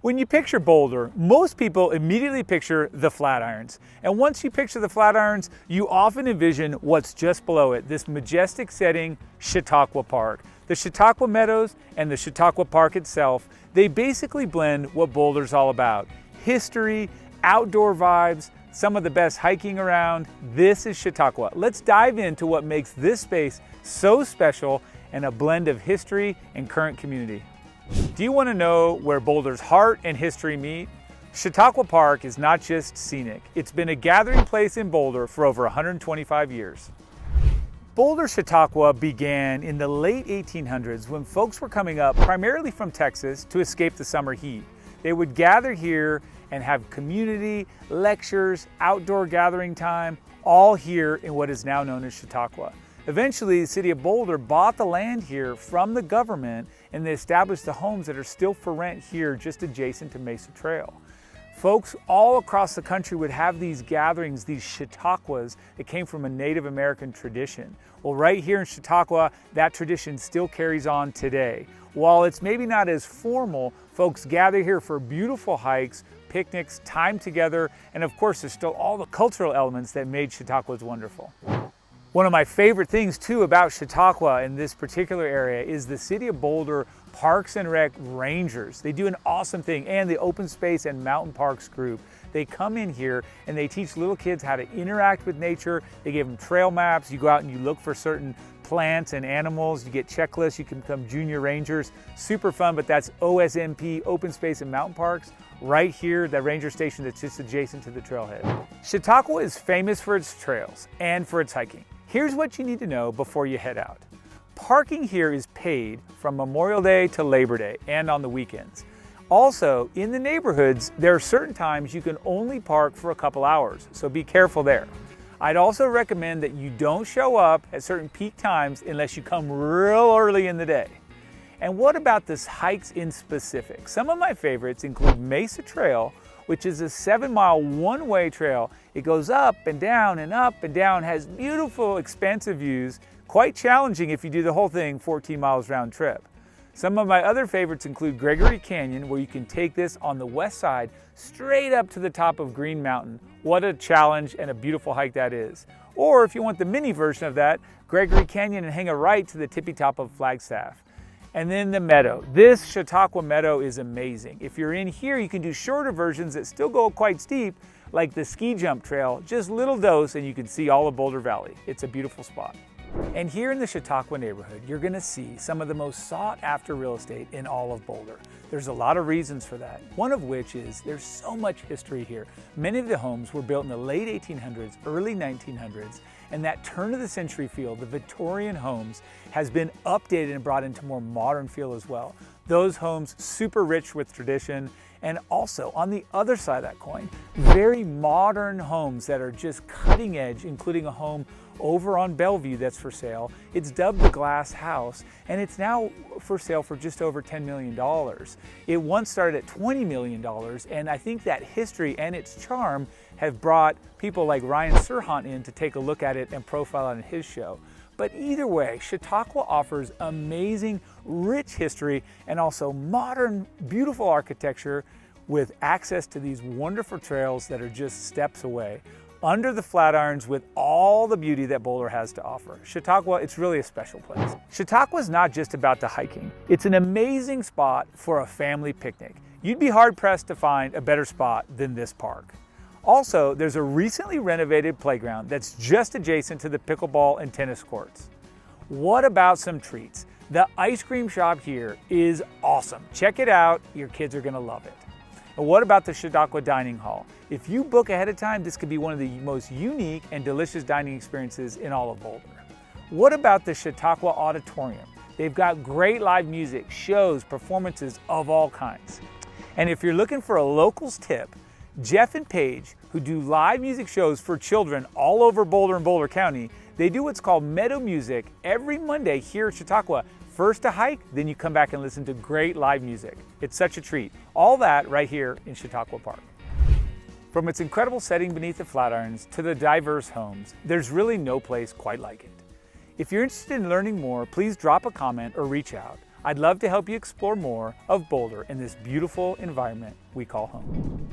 When you picture Boulder, most people immediately picture the Flatirons. And once you picture the Flatirons, you often envision what's just below it, this majestic setting, Chautauqua Park. The Chautauqua Meadows and the Chautauqua Park itself, they basically blend what Boulder's all about. History, outdoor vibes, some of the best hiking around. This is Chautauqua. Let's dive into what makes this space so special and a blend of history and current community. Do you want to know where Boulder's heart and history meet? Chautauqua Park is not just scenic. It's been a gathering place in Boulder for over 125 years. Boulder, Chautauqua began in the late 1800s when folks were coming up primarily from Texas to escape the summer heat. They would gather here and have community, lectures, outdoor gathering time, all here in what is now known as Chautauqua. Eventually, the city of Boulder bought the land here from the government and they established the homes that are still for rent here just adjacent to Mesa Trail. Folks all across the country would have these gatherings, these Chautauquas that came from a Native American tradition. Well, right here in Chautauqua, that tradition still carries on today. While it's maybe not as formal, folks gather here for beautiful hikes, picnics, time together, and of course, there's still all the cultural elements that made Chautauquas wonderful. One of my favorite things too about Chautauqua in this particular area is the City of Boulder Parks and Rec Rangers. They do an awesome thing, and the Open Space and Mountain Parks group. They come in here and they teach little kids how to interact with nature. They give them trail maps. You go out and you look for certain plants and animals. You get checklists. You can become junior rangers. Super fun, but that's OSMP, Open Space and Mountain Parks, right here, that ranger station that's just adjacent to the trailhead. Chautauqua is famous for its trails and for its hiking. Here's what you need to know before you head out. Parking here is paid from Memorial Day to Labor Day and on the weekends. Also, in the neighborhoods, there are certain times you can only park for a couple hours, so be careful there. I'd also recommend that you don't show up at certain peak times unless you come real early in the day. And what about the hikes in specific? Some of my favorites include Mesa Trail, which is a 7-mile one-way trail. It goes up and down and up and down, has beautiful expansive views, quite challenging if you do the whole thing 14 miles round trip. Some of my other favorites include Gregory Canyon, where you can take this on the west side straight up to the top of Green Mountain. What a challenge and a beautiful hike that is. Or if you want the mini version of that, Gregory Canyon and hang a right to the tippy top of Flagstaff. And then the meadow. This Chautauqua Meadow is amazing. If you're in here, you can do shorter versions that still go quite steep, like the ski jump trail, just little dose and you can see all of Boulder Valley. It's a beautiful spot. And here in the Chautauqua neighborhood, you're gonna see some of the most sought after real estate in all of Boulder. There's a lot of reasons for that. One of which is there's so much history here. Many of the homes were built in the late 1800s, early 1900s, and that turn of the century feel, the Victorian homes, has been updated and brought into more modern feel as well. Those homes super rich with tradition, and also on the other side of that coin, very modern homes that are just cutting edge, including a home over on Bellevue that's for sale. It's dubbed the Glass House, and it's now for sale for just over $10 million. It once started at $20 million, and I think that history and its charm have brought people like Ryan Serhant in to take a look at it and profile it on his show. But either way, Chautauqua offers amazing, rich history and also modern, beautiful architecture with access to these wonderful trails that are just steps away, under the Flatirons with all the beauty that Boulder has to offer. Chautauqua, it's really a special place. Chautauqua is not just about the hiking. It's an amazing spot for a family picnic. You'd be hard-pressed to find a better spot than this park. Also, there's a recently renovated playground that's just adjacent to the pickleball and tennis courts. What about some treats? The ice cream shop here is awesome. Check it out, your kids are gonna love it. And what about the Chautauqua Dining Hall? If you book ahead of time, this could be one of the most unique and delicious dining experiences in all of Boulder. What about the Chautauqua Auditorium? They've got great live music, shows, performances of all kinds. And if you're looking for a locals tip, Jeff and Paige, who do live music shows for children all over Boulder and Boulder County, they do what's called Meadow Music every Monday here at Chautauqua. First a hike, then you come back and listen to great live music. It's such a treat. All that right here in Chautauqua Park. From its incredible setting beneath the Flatirons to the diverse homes, there's really no place quite like it. If you're interested in learning more, please drop a comment or reach out. I'd love to help you explore more of Boulder in this beautiful environment we call home.